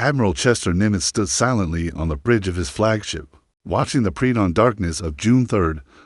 Admiral Chester Nimitz stood silently on the bridge of his flagship, watching the pre-dawn darkness of June 3,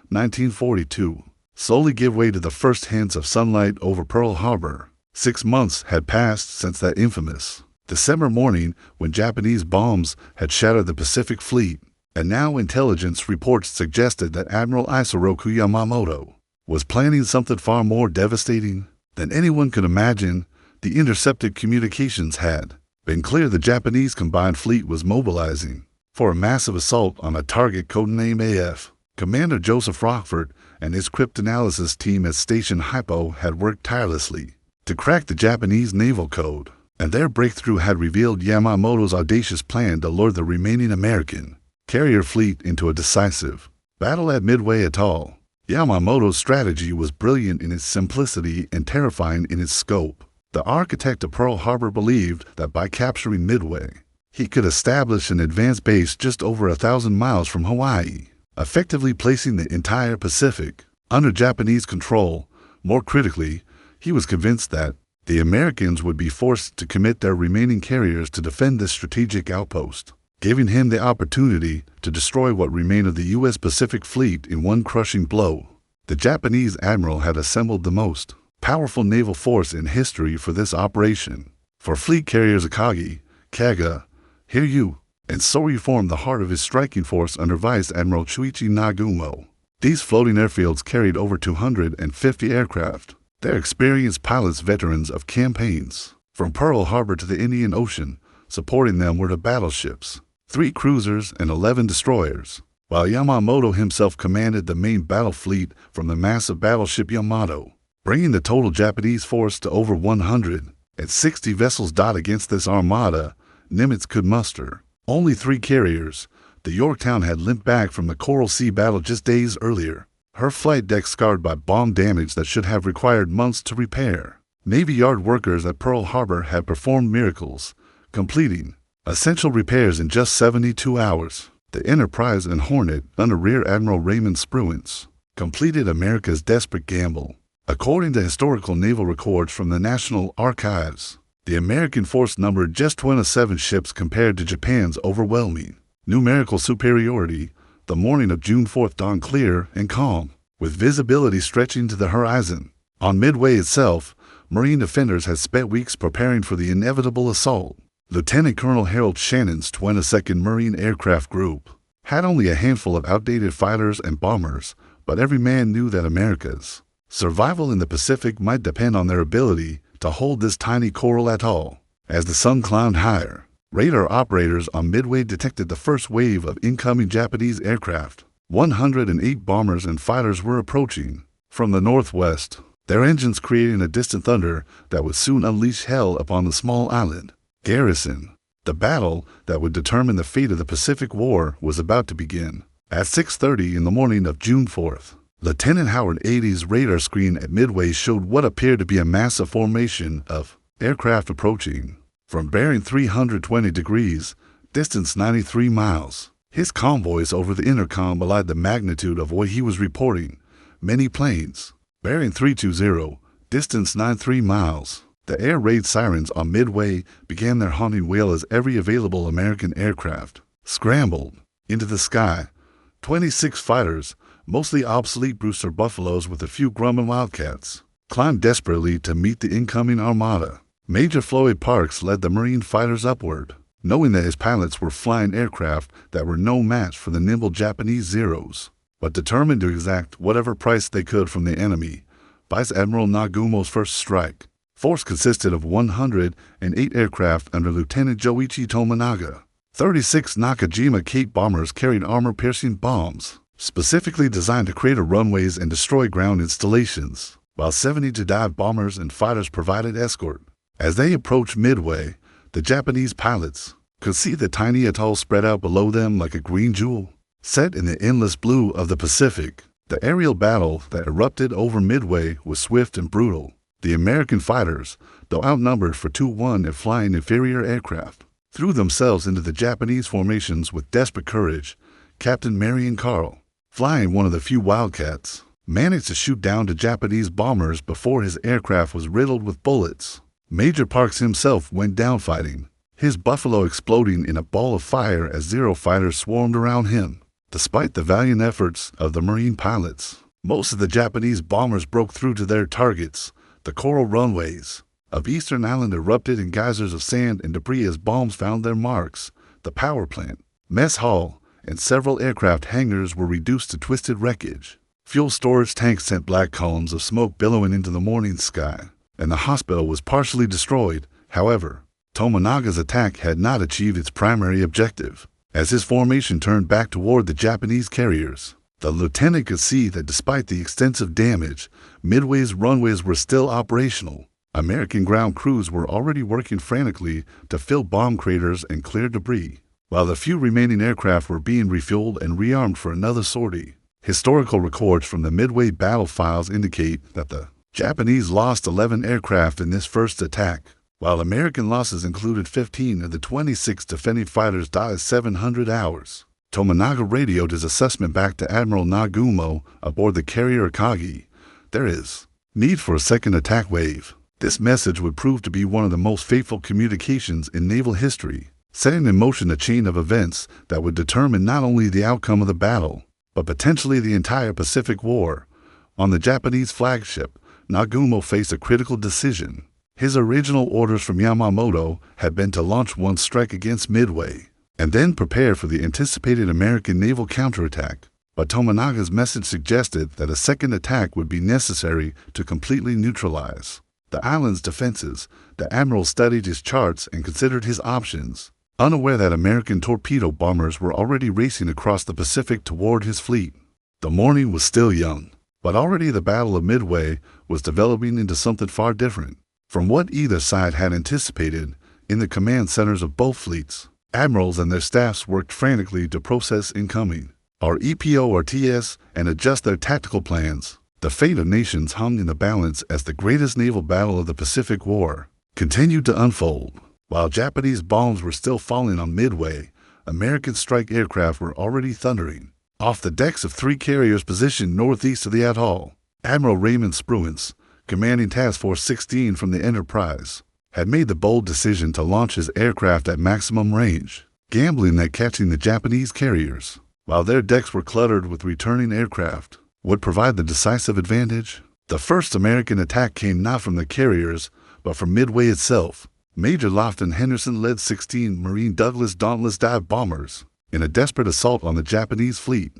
1942, slowly give way to the first hints of sunlight over Pearl Harbor. 6 months had passed since that infamous December morning when Japanese bombs had shattered the Pacific Fleet, and now intelligence reports suggested that Admiral Isoroku Yamamoto was planning something far more devastating than anyone could imagine. The intercepted communications had been clear the Japanese combined fleet was mobilizing for a massive assault on a target codenamed AF. Commander Joseph Rockford and his cryptanalysis team at Station Hypo had worked tirelessly to crack the Japanese naval code, and their breakthrough had revealed Yamamoto's audacious plan to lure the remaining American carrier fleet into a decisive battle at Midway Atoll. Yamamoto's strategy was brilliant in its simplicity and terrifying in its scope. The architect of Pearl Harbor believed that by capturing Midway, he could establish an advanced base just over 1,000 miles from Hawaii, effectively placing the entire Pacific under Japanese control. More critically, he was convinced that the Americans would be forced to commit their remaining carriers to defend this strategic outpost, giving him the opportunity to destroy what remained of the U.S. Pacific Fleet in one crushing blow. The Japanese admiral had assembled the most powerful naval force in history for this operation. For fleet carriers Akagi, Kaga, Hiryu, and Soryu formed the heart of his striking force under Vice Admiral Chuichi Nagumo. These floating airfields carried over 250 aircraft, their experienced pilots veterans of campaigns from Pearl Harbor to the Indian Ocean. Supporting them were the battleships, 3 cruisers and 11 destroyers, while Yamamoto himself commanded the main battle fleet from the massive battleship Yamato, bringing the total Japanese force to over 160 vessels. Against this armada, Nimitz could muster only 3 carriers. The Yorktown had limped back from the Coral Sea battle just days earlier, her flight deck scarred by bomb damage that should have required months to repair. Navy Yard workers at Pearl Harbor had performed miracles, completing essential repairs in just 72 hours. The Enterprise and Hornet, under Rear Admiral Raymond Spruance, completed America's desperate gamble. According to historical naval records from the National Archives, the American force numbered just 27 ships compared to Japan's overwhelming numerical superiority. The morning of June 4th dawned clear and calm, with visibility stretching to the horizon. On Midway itself, Marine defenders had spent weeks preparing for the inevitable assault. Lieutenant Colonel Harold Shannon's 22nd Marine Aircraft Group had only a handful of outdated fighters and bombers, but every man knew that America's survival in the Pacific might depend on their ability to hold this tiny coral atoll. As the sun climbed higher, radar operators on Midway detected the first wave of incoming Japanese aircraft. 108 bombers and fighters were approaching from the northwest, their engines creating a distant thunder that would soon unleash hell upon the small island garrison. The battle that would determine the fate of the Pacific War was about to begin. At 6:30 in the morning of June 4th, Lieutenant Howard Ade's radar screen at Midway showed what appeared to be a massive formation of aircraft approaching from bearing 320 degrees, distance 93 miles. His comm voice over the intercom belied the magnitude of what he was reporting. Many planes, bearing 320, distance 93 miles. The air raid sirens on Midway began their haunting wail as every available American aircraft scrambled into the sky. 26 fighters, mostly obsolete Brewster Buffaloes with a few Grumman Wildcats, climbed desperately to meet the incoming armada. Major Floyd Parks led the Marine fighters upward, knowing that his pilots were flying aircraft that were no match for the nimble Japanese Zeros, but determined to exact whatever price they could from the enemy. Vice Admiral Nagumo's first strike force consisted of 108 aircraft under Lieutenant Joichi Tominaga. 36 Nakajima Cape bombers carried armor-piercing bombs, specifically designed to crater runways and destroy ground installations, while 72 dive bombers and fighters provided escort. As they approached Midway, the Japanese pilots could see the tiny atoll spread out below them like a green jewel, set in the endless blue of the Pacific. The aerial battle that erupted over Midway was swift and brutal. The American fighters, though outnumbered for 2-1 and flying inferior aircraft, threw themselves into the Japanese formations with desperate courage. Captain Marion Carl, flying one of the few Wildcats, managed to shoot down the Japanese bombers before his aircraft was riddled with bullets. Major Parks himself went down fighting his buffalo exploding in a ball of fire as Zero fighters swarmed around him. Despite the valiant efforts of the Marine pilots, most of the Japanese bombers broke through to their targets. The coral runways of Eastern Island erupted in geysers of sand and debris as bombs found their marks. The power plant, mess hall, and several aircraft hangars were reduced to twisted wreckage. Fuel storage tanks sent black columns of smoke billowing into the morning sky, and the hospital was partially destroyed. However, Tomonaga's attack had not achieved its primary objective. As his formation turned back toward the Japanese carriers, the lieutenant could see that despite the extensive damage, Midway's runways were still operational. American ground crews were already working frantically to fill bomb craters and clear debris, while the few remaining aircraft were being refueled and rearmed for another sortie. Historical records from the Midway battle files indicate that the Japanese lost 11 aircraft in this first attack, while American losses included 15 of the 26 defending fighters died 700 hours. Tomonaga radioed his assessment back to Admiral Nagumo aboard the carrier Akagi. There is need for a second attack wave. This message would prove to be one of the most fateful communications in naval history, setting in motion a chain of events that would determine not only the outcome of the battle, but potentially the entire Pacific War. On the Japanese flagship, Nagumo faced a critical decision. His original orders from Yamamoto had been to launch one strike against Midway, and then prepare for the anticipated American naval counterattack. But Tomonaga's message suggested that a second attack would be necessary to completely neutralize the island's defenses. The admiral studied his charts and considered his options, unaware that American torpedo bombers were already racing across the Pacific toward his fleet. The morning was still young, but already the Battle of Midway was developing into something far different from what either side had anticipated. In the command centers of both fleets, admirals and their staffs worked frantically to process incoming REPORTS and adjust their tactical plans. The fate of nations hung in the balance as the greatest naval battle of the Pacific War continued to unfold. While Japanese bombs were still falling on Midway, American strike aircraft were already thundering off the decks of 3 carriers positioned northeast of the atoll. Admiral Raymond Spruance, commanding Task Force 16 from the Enterprise, had made the bold decision to launch his aircraft at maximum range, gambling that catching the Japanese carriers, while their decks were cluttered with returning aircraft, would provide the decisive advantage. The first American attack came not from the carriers, but from Midway itself. Major Lofton Henderson led 16 Marine Douglas Dauntless dive bombers in a desperate assault on the Japanese fleet.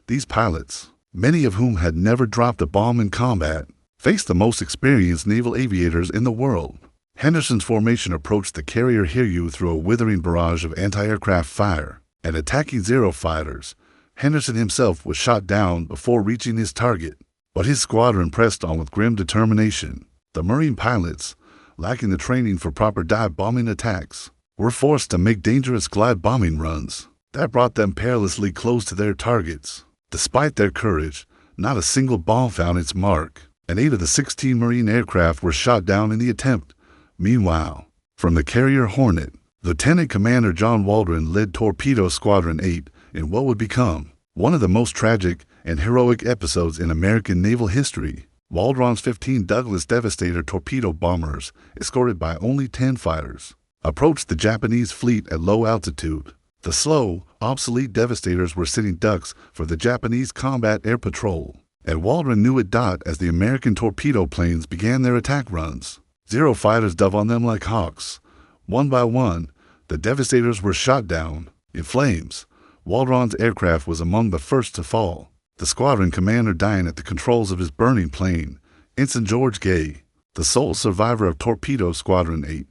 These pilots, many of whom had never dropped a bomb in combat, faced the most experienced naval aviators in the world. Henderson's formation approached the carrier Hiryu through a withering barrage of anti-aircraft fire, and attacking Zero fighters. Henderson himself was shot down before reaching his target, but his squadron pressed on with grim determination. The Marine pilots, lacking the training for proper dive bombing attacks, were forced to make dangerous glide bombing runs that brought them perilously close to their targets. Despite their courage, not a single bomb found its mark, and 8 of the 16 Marine aircraft were shot down in the attempt. Meanwhile, from the carrier Hornet, Lieutenant Commander John Waldron led Torpedo Squadron 8 in what would become one of the most tragic and heroic episodes in American naval history. Waldron's 15 Douglas Devastator torpedo bombers, escorted by only 10 fighters, approached the Japanese fleet at low altitude. The slow, obsolete Devastators were sitting ducks for the Japanese combat air patrol, and Waldron knew it as the American torpedo planes began their attack runs. Zero fighters dove on them like hawks. One by one, the Devastators were shot down in flames. Waldron's aircraft was among the first to fall, the squadron commander dying at the controls of his burning plane. Ensign George Gay, the sole survivor of Torpedo Squadron 8,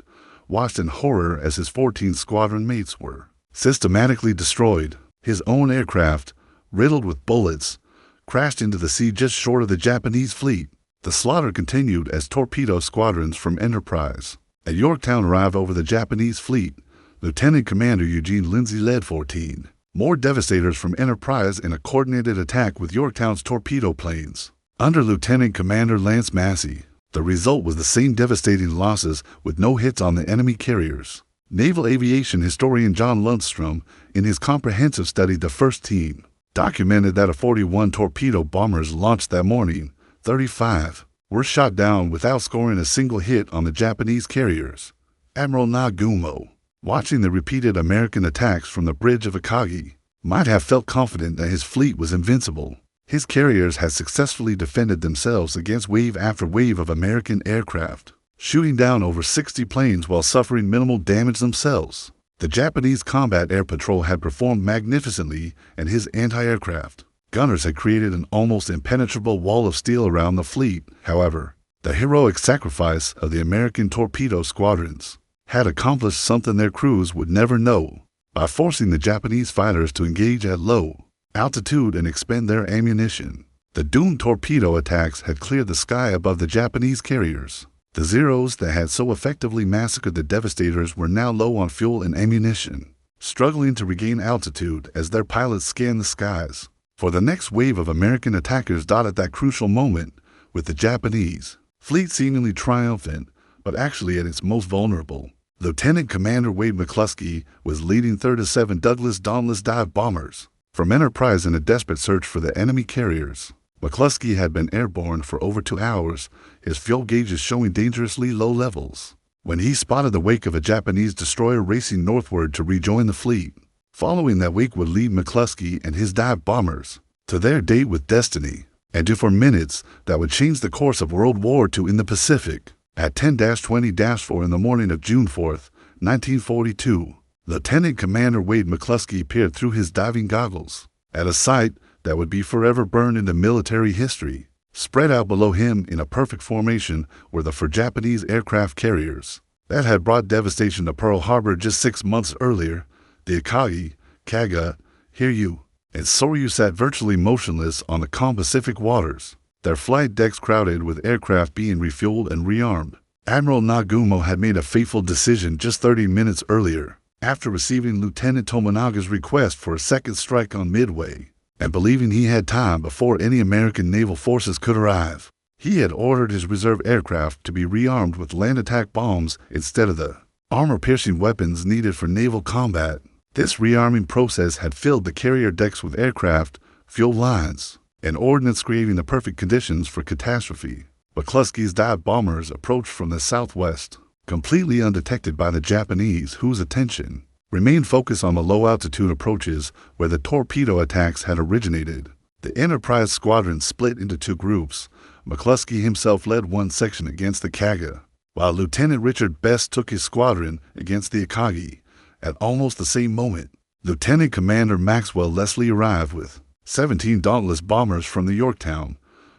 watched in horror as his 14 squadron mates were systematically destroyed. His own aircraft, riddled with bullets, crashed into the sea just short of the Japanese fleet. The slaughter continued as torpedo squadrons from Enterprise at Yorktown arrived over the Japanese fleet. Lieutenant Commander Eugene Lindsay led 14 more Devastators from Enterprise in a coordinated attack with Yorktown's torpedo planes. Under Lieutenant Commander Lance Massey, the result was the same devastating losses with no hits on the enemy carriers. Naval aviation historian John Lundstrom, in his comprehensive study The First Team, documented that of 41 torpedo bombers launched that morning, 35 were shot down without scoring a single hit on the Japanese carriers. Admiral Nagumo, watching the repeated American attacks from the bridge of Akagi, might have felt confident that his fleet was invincible. His carriers had successfully defended themselves against wave after wave of American aircraft, shooting down over 60 planes while suffering minimal damage themselves. The Japanese combat air patrol had performed magnificently, and his anti-aircraft gunners had created an almost impenetrable wall of steel around the fleet. However, the heroic sacrifice of the American torpedo squadrons had accomplished something their crews would never know. By forcing the Japanese fighters to engage at low altitude and expend their ammunition, the doomed torpedo attacks had cleared the sky above the Japanese carriers. The Zeros that had so effectively massacred the Devastators were now low on fuel and ammunition, struggling to regain altitude as their pilots scanned the skies for the next wave of American attackers. At that crucial moment, with the Japanese fleet seemingly triumphant, but actually at its most vulnerable, Lieutenant Commander Wade McCluskey was leading 37 Douglas Dauntless dive bombers from Enterprise in a desperate search for the enemy carriers. McCluskey had been airborne for over 2 hours, his fuel gauges showing dangerously low levels, when he spotted the wake of a Japanese destroyer racing northward to rejoin the fleet. Following that wake would lead McCluskey and his dive bombers to their date with destiny, and to for minutes that would change the course of World War II in the Pacific. At 10-20-4 in the morning of June 4, 1942, Lieutenant Commander Wade McCluskey peered through his diving goggles at a sight that would be forever burned into military history. Spread out below him in a perfect formation were the 4 Japanese aircraft carriers that had brought devastation to Pearl Harbor just 6 months earlier. The Akagi, Kaga, Hiryu, and Soryu sat virtually motionless on the calm Pacific waters, their flight decks crowded with aircraft being refueled and rearmed. Admiral Nagumo had made a fateful decision just 30 minutes earlier, after receiving Lieutenant Tomonaga's request for a second strike on Midway, and believing he had time before any American naval forces could arrive. He had ordered his reserve aircraft to be rearmed with land attack bombs instead of the armor-piercing weapons needed for naval combat. This rearming process had filled the carrier decks with aircraft, fuel lines, and ordnance, creating the perfect conditions for catastrophe. McCluskey's dive bombers approached from the southwest, completely undetected by the Japanese, whose attention remained focused on the low-altitude approaches where the torpedo attacks had originated. The Enterprise squadron split into 2 groups. McCluskey himself led one section against the Kaga, while Lieutenant Richard Best took his squadron against the Akagi. At almost the same moment, Lieutenant Commander Maxwell Leslie arrived with 17 Dauntless bombers from the Yorktown,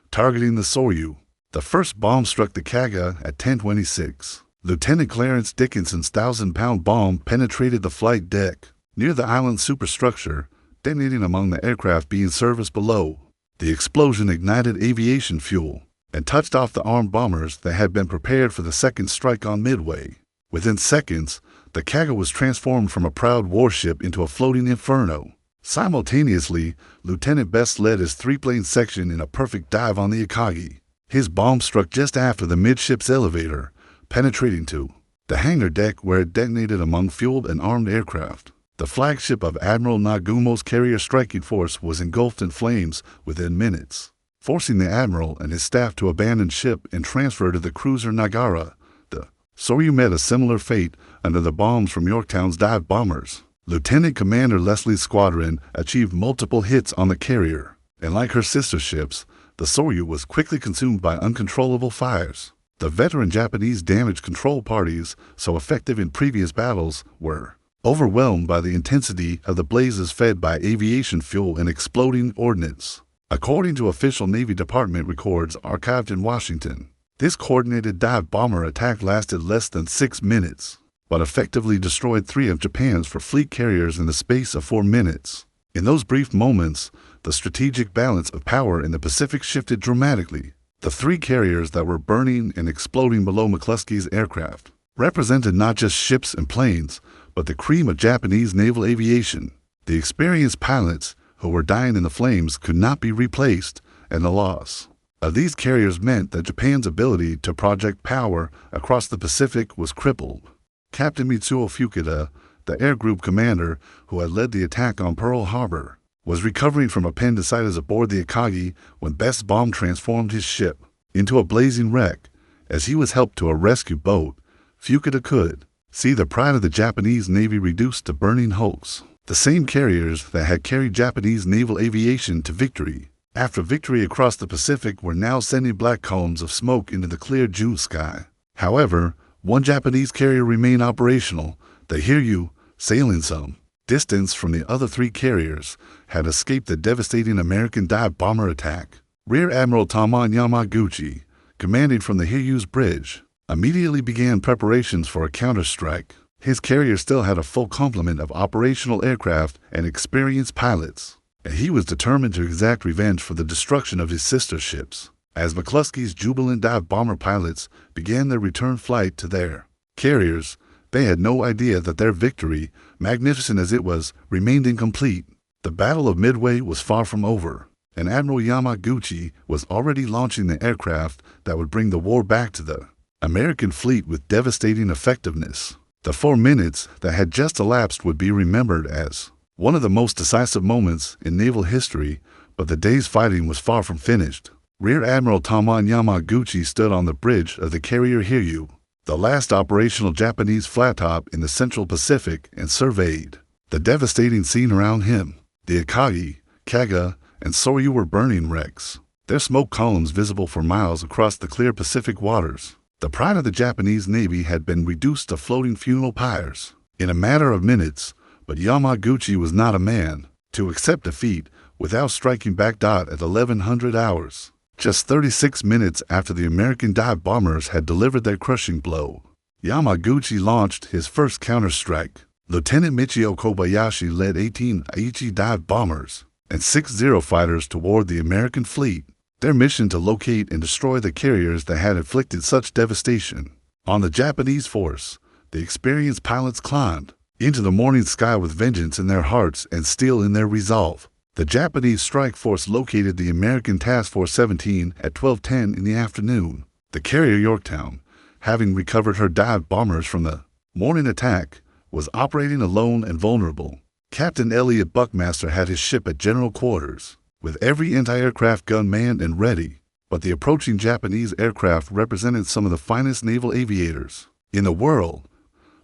targeting the Soryu. The first bomb struck the Kaga at 10:26. Lieutenant Clarence Dickinson's 1,000-pound bomb penetrated the flight deck near the island's superstructure, detonating among the aircraft being serviced below. The explosion ignited aviation fuel and touched off the armed bombers that had been prepared for the second strike on Midway. Within seconds, the Kaga was transformed from a proud warship into a floating inferno. Simultaneously, Lieutenant Best led his 3-plane section in a perfect dive on the Akagi. His bomb struck just after the midships elevator, penetrating to the hangar deck where it detonated among fueled and armed aircraft. The flagship of Admiral Nagumo's carrier striking force was engulfed in flames within minutes, forcing the admiral and his staff to abandon ship and transfer to the cruiser Nagara. The Soryu met a similar fate under the bombs from Yorktown's dive bombers. Lieutenant Commander Leslie's squadron achieved multiple hits on the carrier, and like her sister ships, the Soryu was quickly consumed by uncontrollable fires. The veteran Japanese damage control parties, so effective in previous battles, were overwhelmed by the intensity of the blazes fed by aviation fuel and exploding ordnance. According to official Navy Department records archived in Washington, this coordinated dive bomber attack lasted less than 6 minutes, but effectively destroyed 3 of Japan's 4 fleet carriers in the space of 4 minutes. In those brief moments, the strategic balance of power in the Pacific shifted dramatically. The 3 carriers that were burning and exploding below McCluskey's aircraft represented not just ships and planes, but the cream of Japanese naval aviation. The experienced pilots who were dying in the flames could not be replaced, and the loss of these carriers meant that Japan's ability to project power across the Pacific was crippled. Captain Mitsuo Fukuda, the air group commander who had led the attack on Pearl Harbor, was recovering from appendicitis aboard the Akagi when Best's bomb transformed his ship into a blazing wreck. As he was helped to a rescue boat, Fukuda could See the pride of the Japanese Navy reduced to burning hulks. The same carriers that had carried Japanese naval aviation to victory after victory across the Pacific were now sending black columns of smoke into the clear June sky. However, one Japanese carrier remained operational, the Hiryu, sailing some distance from the other three carriers, had escaped the devastating American dive bomber attack. Rear Admiral Taman Yamaguchi, commanding from the Hiryu's bridge, immediately began preparations for a counterstrike. His carrier still had a full complement of operational aircraft and experienced pilots, and he was determined to exact revenge for the destruction of his sister ships. As McCluskey's jubilant dive bomber pilots began their return flight to their carriers, they had no idea that their victory, magnificent as it was, remained incomplete. The Battle of Midway was far from over, and Admiral Yamaguchi was already launching the aircraft that would bring the war back to the American fleet with devastating effectiveness. The 4 minutes that had just elapsed would be remembered as one of the most decisive moments in naval history, but the day's fighting was far from finished. Rear Admiral Taman Yamaguchi stood on the bridge of the carrier Hiryu, the last operational Japanese flat-top in the Central Pacific, and surveyed the devastating scene around him. The Akagi, Kaga, and Soryu were burning wrecks, their smoke columns visible for miles across the clear Pacific waters. The pride of the Japanese Navy had been reduced to floating funeral pyres in a matter of minutes, but Yamaguchi was not a man to accept defeat without striking back at 1100 hours. Just 36 minutes after the American dive bombers had delivered their crushing blow, Yamaguchi launched his first counterstrike. Lieutenant Michio Kobayashi led 18 Aichi dive bombers and 6 Zero fighters toward the American fleet, their mission to locate and destroy the carriers that had inflicted such devastation on the Japanese force. The experienced pilots climbed into the morning sky with vengeance in their hearts and steel in their resolve. The Japanese strike force located the American Task Force 17 at 12:10 in the afternoon. The carrier Yorktown, having recovered her dive bombers from the morning attack, was operating alone and vulnerable. Captain Elliot Buckmaster had his ship at general quarters, with every anti-aircraft gun manned and ready, but the approaching Japanese aircraft represented some of the finest naval aviators in the world.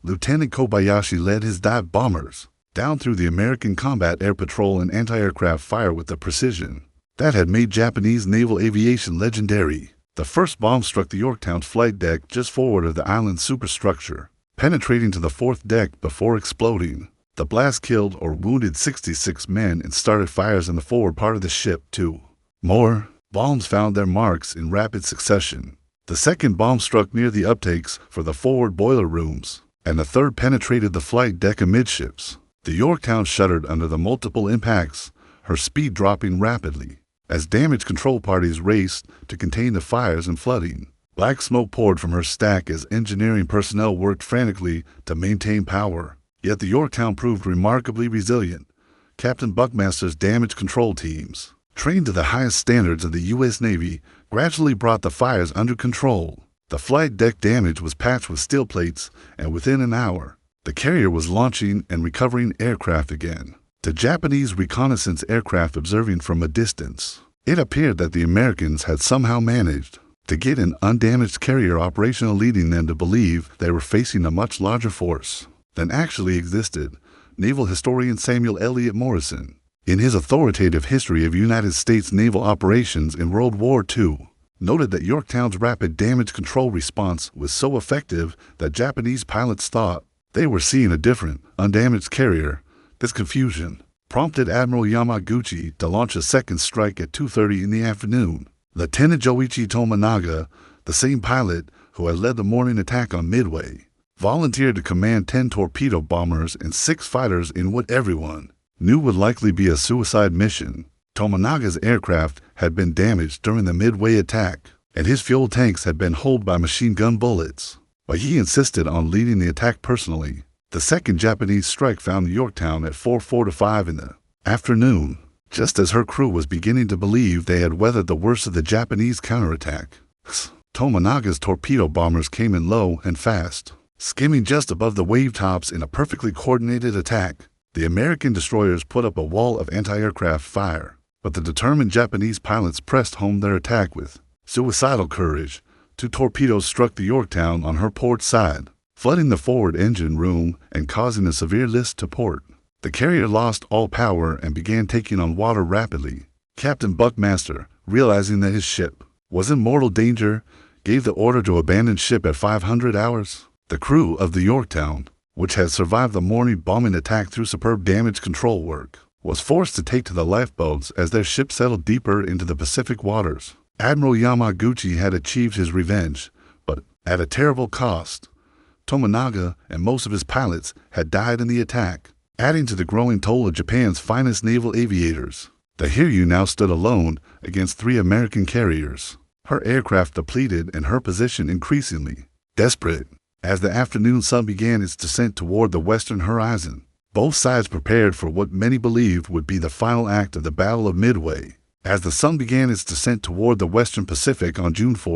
Lieutenant Kobayashi led his dive bombers down through the American combat air patrol and anti-aircraft fire with the precision that had made Japanese naval aviation legendary. The first bomb struck the Yorktown's flight deck just forward of the island's superstructure, penetrating to the 4th deck before exploding. The blast killed or wounded 66 men and started fires in the forward part of the ship, too. More bombs found their marks in rapid succession. The second bomb struck near the uptakes for the forward boiler rooms, and the third penetrated the flight deck amidships. The Yorktown shuddered under the multiple impacts, her speed dropping rapidly as damage control parties raced to contain the fires and flooding. Black smoke poured from her stack as engineering personnel worked frantically to maintain power. Yet the Yorktown proved remarkably resilient. Captain Buckmaster's damage control teams, trained to the highest standards of the U.S. Navy, gradually brought the fires under control. The flight deck damage was patched with steel plates, and within an hour, the carrier was launching and recovering aircraft again. To Japanese reconnaissance aircraft observing from a distance, it appeared that the Americans had somehow managed to get an undamaged carrier operational, leading them to believe they were facing a much larger force than actually existed. Naval historian Samuel Eliot Morrison, in his authoritative history of United States naval operations in World War II, noted that Yorktown's rapid damage control response was so effective that Japanese pilots thought they were seeing a different, undamaged carrier. This confusion prompted Admiral Yamaguchi to launch a second strike at 2:30 in the afternoon. Lieutenant Joichi Tominaga, the same pilot who had led the morning attack on Midway, volunteered to command 10 torpedo bombers and 6 fighters in what everyone knew would likely be a suicide mission. Tominaga's aircraft had been damaged during the Midway attack, and his fuel tanks had been holed by machine gun bullets, but he insisted on leading the attack personally. The second Japanese strike found the Yorktown at 4:45 in the afternoon, just as her crew was beginning to believe they had weathered the worst of the Japanese counterattack. Tominaga's torpedo bombers came in low and fast, skimming just above the wave tops in a perfectly coordinated attack. The American destroyers put up a wall of anti-aircraft fire, but the determined Japanese pilots pressed home their attack with suicidal courage. 2 torpedoes struck the Yorktown on her port side, flooding the forward engine room and causing a severe list to port. The carrier lost all power and began taking on water rapidly. Captain Buckmaster, realizing that his ship was in mortal danger, gave the order to abandon ship at 500 hours. The crew of the Yorktown, which had survived the morning bombing attack through superb damage control work, was forced to take to the lifeboats as their ship settled deeper into the Pacific waters. Admiral Yamaguchi had achieved his revenge, but at a terrible cost. Tominaga and most of his pilots had died in the attack, adding to the growing toll of Japan's finest naval aviators. The Hiryu now stood alone against 3 American carriers, her aircraft depleted and her position increasingly desperate. As the afternoon sun began its descent toward the western horizon, both sides prepared for what many believed would be the final act of the Battle of Midway. As the sun began its descent toward the western Pacific on June 4,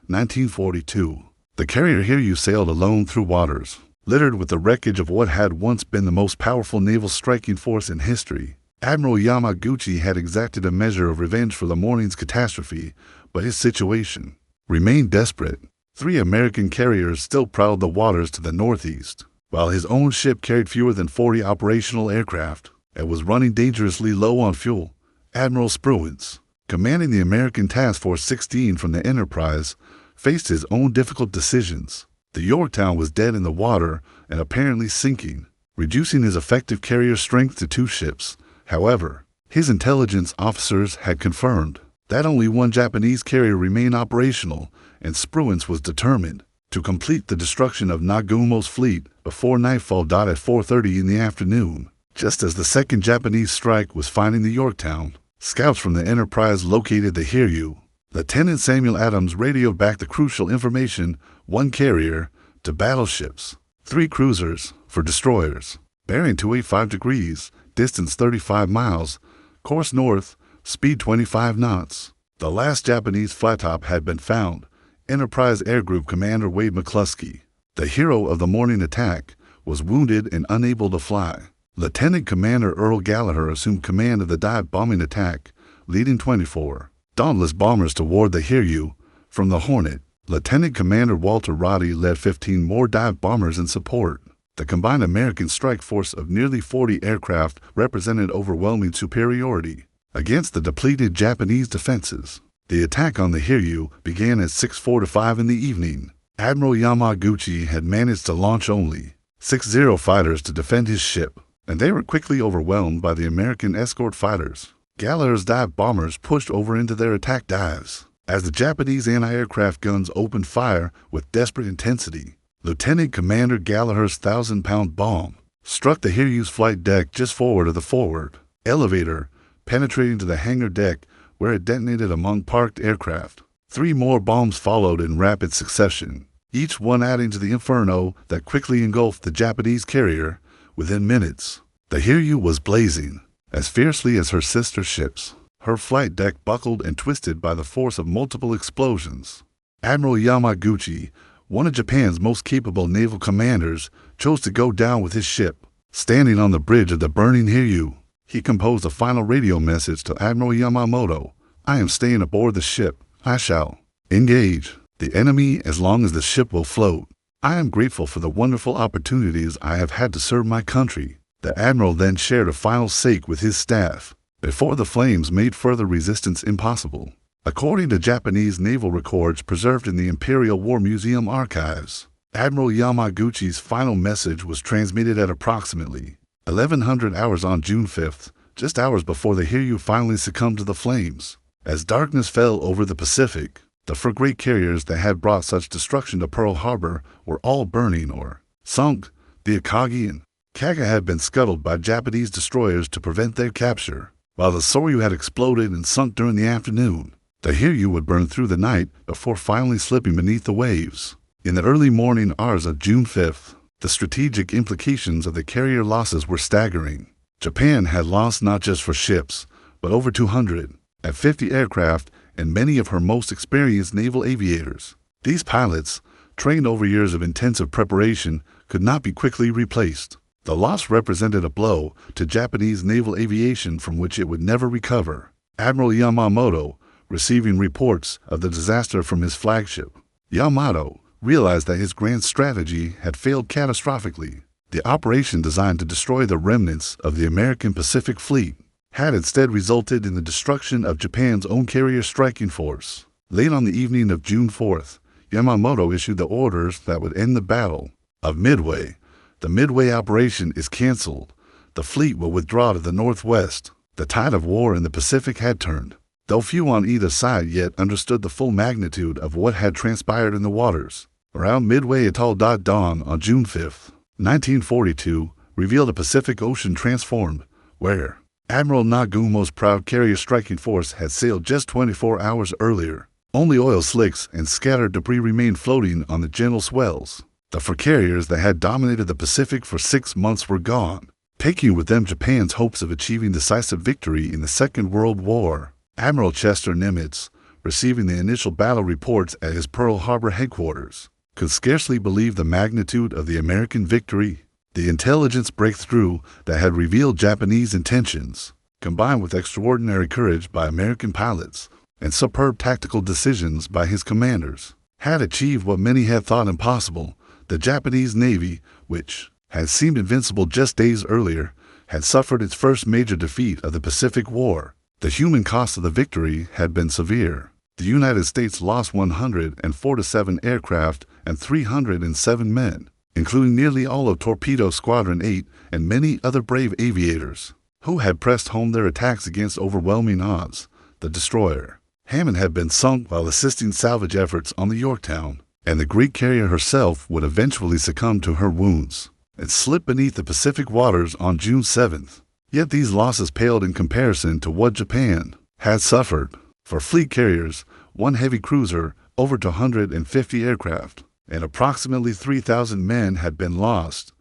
1942, the carrier Hiryu sailed alone through waters littered with the wreckage of what had once been the most powerful naval striking force in history. Admiral Yamaguchi had exacted a measure of revenge for the morning's catastrophe, but his situation remained desperate. 3 American carriers still prowled the waters to the northeast, while his own ship carried fewer than 40 operational aircraft and was running dangerously low on fuel. Admiral Spruance, commanding the American Task Force 16 from the Enterprise, faced his own difficult decisions. The Yorktown was dead in the water and apparently sinking, reducing his effective carrier strength to 2 ships. However, his intelligence officers had confirmed that only 1 Japanese carrier remained operational, and Spruance was determined to complete the destruction of Nagumo's fleet before nightfall. At 4:30 in the afternoon, just as the second Japanese strike was finding the Yorktown, scouts from the Enterprise located the Hiryu. Lieutenant Samuel Adams radioed back the crucial information: 1 carrier to battleships, 3 cruisers for destroyers, bearing 285 degrees, distance 35 miles, course north, speed 25 knots. The last Japanese flat top had been found. Enterprise Air Group Commander Wade McCluskey, the hero of the morning attack, was wounded and unable to fly. Lieutenant Commander Earl Gallagher assumed command of the dive bombing attack, leading 24 Dauntless bombers toward the Hiryu. From the Hornet, Lieutenant Commander Walter Roddy led 15 more dive bombers in support. The combined American strike force of nearly 40 aircraft represented overwhelming superiority against the depleted Japanese defenses. The attack on the Hiryu began at 6:45 in the evening. Admiral Yamaguchi had managed to launch only 60 fighters to defend his ship, and they were quickly overwhelmed by the American escort fighters. Gallagher's dive bombers pushed over into their attack dives as the Japanese anti-aircraft guns opened fire with desperate intensity. Lieutenant Commander Gallagher's 1,000-pound bomb struck the Hiryu's flight deck just forward of the forward elevator, penetrating to the hangar deck where it detonated among parked aircraft. 3 more bombs followed in rapid succession, each one adding to the inferno that quickly engulfed the Japanese carrier. Within minutes, the Hiryu was blazing as fiercely as her sister ships. Her flight deck buckled and twisted by the force of multiple explosions. Admiral Yamaguchi, one of Japan's most capable naval commanders, chose to go down with his ship. Standing on the bridge of the burning Hiryu, he composed a final radio message to Admiral Yamamoto: "I am staying aboard the ship. I shall engage the enemy as long as the ship will float. I am grateful for the wonderful opportunities I have had to serve my country." The admiral then shared a final sake with his staff before the flames made further resistance impossible. According to Japanese naval records preserved in the Imperial War Museum archives, Admiral Yamaguchi's final message was transmitted at approximately 1100 hours on June 5th, just hours before the Hiryu finally succumbed to the flames. As darkness fell over the Pacific, the freight carriers that had brought such destruction to Pearl Harbor were all burning or sunk. The Akagi and Kaga had been scuttled by Japanese destroyers to prevent their capture, while the Soryu had exploded and sunk during the afternoon. The Hiryu would burn through the night before finally slipping beneath the waves. In the early morning hours of June 5th, the strategic implications of the carrier losses were staggering. Japan had lost not just for ships, but over 250 aircraft and many of her most experienced naval aviators. These pilots, trained over years of intensive preparation, could not be quickly replaced. The loss represented a blow to Japanese naval aviation from which it would never recover. Admiral Yamamoto, receiving reports of the disaster from his flagship, Yamato, realized that his grand strategy had failed catastrophically. The operation designed to destroy the remnants of the American Pacific Fleet had instead resulted in the destruction of Japan's own carrier striking force. Late on the evening of June 4th, Yamamoto issued the orders that would end the Battle of Midway. The Midway operation is canceled. The fleet will withdraw to the northwest. The tide of war in the Pacific had turned, though few on either side yet understood the full magnitude of what had transpired in the waters around Midway Atoll. Dawn on June 5th, 1942, revealed a Pacific Ocean transformed, where Admiral Nagumo's proud carrier striking force had sailed just 24 hours earlier. Only oil slicks and scattered debris remained floating on the gentle swells. The four carriers that had dominated the Pacific for 6 months were gone, taking with them Japan's hopes of achieving decisive victory in the Second World War. Admiral Chester Nimitz, receiving the initial battle reports at his Pearl Harbor headquarters, could scarcely believe the magnitude of the American victory. The intelligence breakthrough that had revealed Japanese intentions, combined with extraordinary courage by American pilots and superb tactical decisions by his commanders, had achieved what many had thought impossible. The Japanese Navy, which had seemed invincible just days earlier, had suffered its first major defeat of the Pacific War. The human cost of the victory had been severe. The United States lost 147 aircraft and 307 men, including nearly all of Torpedo Squadron 8 and many other brave aviators, who had pressed home their attacks against overwhelming odds. The destroyer Hammond had been sunk while assisting salvage efforts on the Yorktown, and the Greek carrier herself would eventually succumb to her wounds and slip beneath the Pacific waters on June 7th. Yet these losses paled in comparison to what Japan had suffered. For fleet carriers, one heavy cruiser, over 250 aircraft, and approximately 3,000 men had been lost.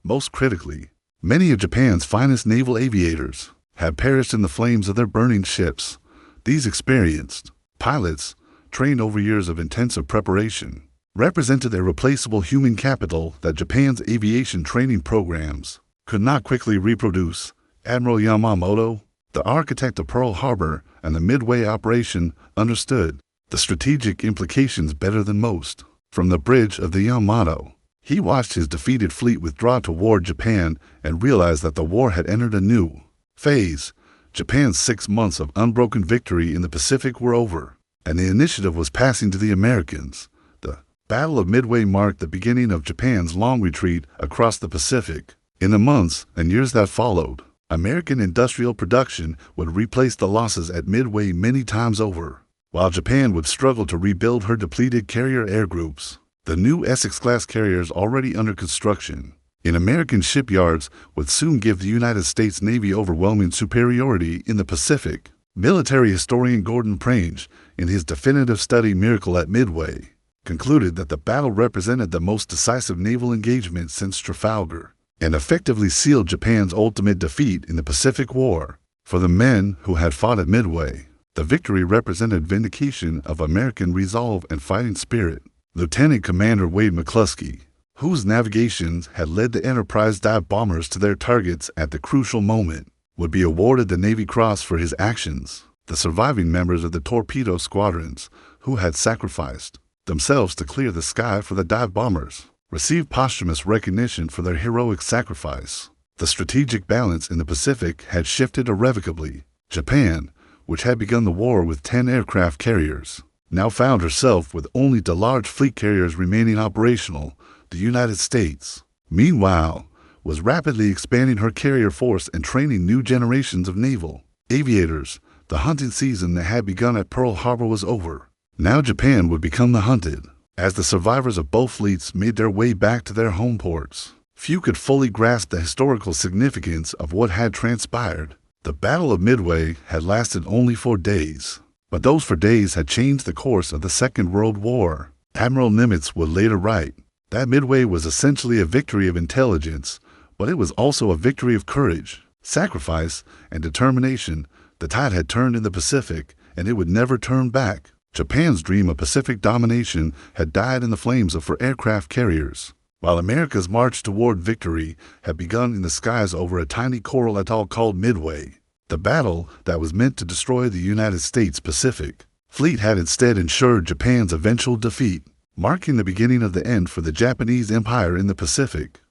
Most critically, many of Japan's finest naval aviators had perished in the flames of their burning ships. These experienced pilots, trained over years of intensive preparation, represented irreplaceable human capital that Japan's aviation training programs could not quickly reproduce. Admiral Yamamoto, the architect of Pearl Harbor and the Midway operation, understood the strategic implications better than most. From the bridge of the Yamato, he watched his defeated fleet withdraw toward Japan and realized that the war had entered a new phase. Japan's 6 months of unbroken victory in the Pacific were over, and the initiative was passing to the Americans. The Battle of Midway marked the beginning of Japan's long retreat across the Pacific. In the months and years that followed, American industrial production would replace the losses at Midway many times over, while Japan would struggle to rebuild her depleted carrier air groups. The new Essex-class carriers already under construction in American shipyards would soon give the United States Navy overwhelming superiority in the Pacific. Military historian Gordon Prange, in his definitive study Miracle at Midway, concluded that the battle represented the most decisive naval engagement since Trafalgar, and effectively sealed Japan's ultimate defeat in the Pacific War. For the men who had fought at Midway, the victory represented vindication of American resolve and fighting spirit. Lieutenant Commander Wade McCluskey, whose navigations had led the Enterprise dive bombers to their targets at the crucial moment, would be awarded the Navy Cross for his actions. The surviving members of the torpedo squadrons, who had sacrificed themselves to clear the sky for the dive bombers, received posthumous recognition for their heroic sacrifice. The strategic balance in the Pacific had shifted irrevocably. Japan, which had begun the war with 10 aircraft carriers, now found herself with only the large fleet carriers remaining operational. The United States, meanwhile, was rapidly expanding her carrier force and training new generations of naval aviators. The hunting season that had begun at Pearl Harbor was over. Now Japan would become the hunted. As the survivors of both fleets made their way back to their home ports, few could fully grasp the historical significance of what had transpired. The Battle of Midway had lasted only 4 days, but those 4 days had changed the course of the Second World War. Admiral Nimitz would later write that Midway was essentially a victory of intelligence, but it was also a victory of courage, sacrifice, and determination. The tide had turned in the Pacific, and it would never turn back. Japan's dream of Pacific domination had died in the flames of her aircraft carriers, while America's march toward victory had begun in the skies over a tiny coral atoll called Midway. The battle that was meant to destroy the United States Pacific Fleet had instead ensured Japan's eventual defeat. marking the beginning of the end for the Japanese Empire in the Pacific.